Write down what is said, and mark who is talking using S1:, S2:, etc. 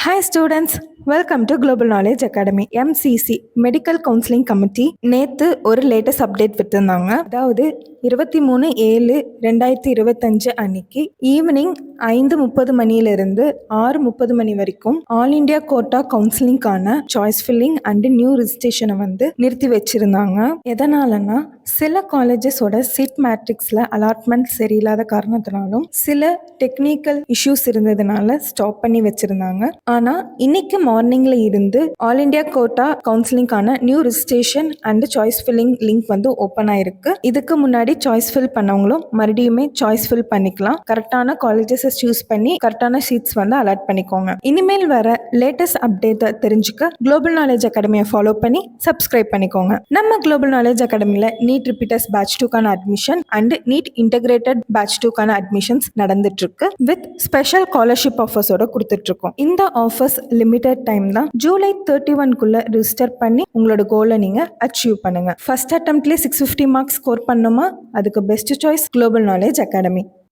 S1: Hi students, welcome to Global Knowledge Academy MCC Medical Counseling Committee. நேத்து ஒரு latest update விட்டுருந்தாங்க. அதாவது 23/7/2025 அன்னைக்கு ஈவினிங் 5:30 மணியிலிருந்து 6:30 மணி வரைக்கும் ஆல் இண்டியா கோட்டா கவுன்சிலிங்கான சாய்ஸ் ஃபில்லிங் அண்ட் நியூ ரிஜிஸ்ட்ரேஷனை நிறுத்தி வச்சிருந்தாங்க. எதனாலன்னா சில காலேஜஸோட சீட் மேட்ரிக்ஸில் அலாட்மெண்ட் சரியில்லாத காரணத்தினாலும் சில டெக்னிக்கல் இஷ்யூஸ் இருந்ததுனால ஸ்டாப் பண்ணி வச்சிருந்தாங்க. ஆனால் இன்னைக்கு மார்னிங்ல இருந்து ஆல் இண்டியா கோட்டா கவுன்சிலிங்கான new registration and choice filling link open ஆயிருக்கு. இதுக்கு முன்னாடி சாய்ஸ் ஃபில் பண்ணவங்களும் மறுபடியுமே சாய்ஸ் ஃபில் பண்ணிக்கலாம். கரெக்டான காலேஜஸை சூஸ் பண்ணி கரெக்டான சீட்ஸ் அலாட் பண்ணிக்கோங்க. இனிமேல் வர லேட்டஸ்ட் அப்டேட்டை தெரிஞ்சுக்க குளோபல் நாலேஜ் அகாடமியை ஃபாலோ பண்ணி சப்ஸ்கிரைப் பண்ணிக்கோங்க. நம்ம குளோபல் நாலேஜ் அகாடமியில் நீட் ரிப்பீட்டர்ஸ் பேட்ச் 2க்கான admission and NEET integrated batch 2க்கான அட்மிஷன்ஸ் நடந்துட்டு இருக்கு. வித் ஸ்பெஷல் ஸ்காலர்ஷிப் ஆஃபர்ஸோட கொடுத்துட்டு இருக்கோம். இந்த ஆஃபர்ஸ் லிமிடெட் டைம் தான். ஜூலை 31க்குள்ள ரிஜிஸ்டர் பண்ணி உங்களோட கோலை நீங்க அச்சீவ் பண்ணுங்க. ஃபர்ஸ்ட் அட்டெம்ப்ட்லேயே 650 மார்க்ஸ் ஸ்கோர் பண்ணுமா? அதுக்கு best choice global knowledge academy.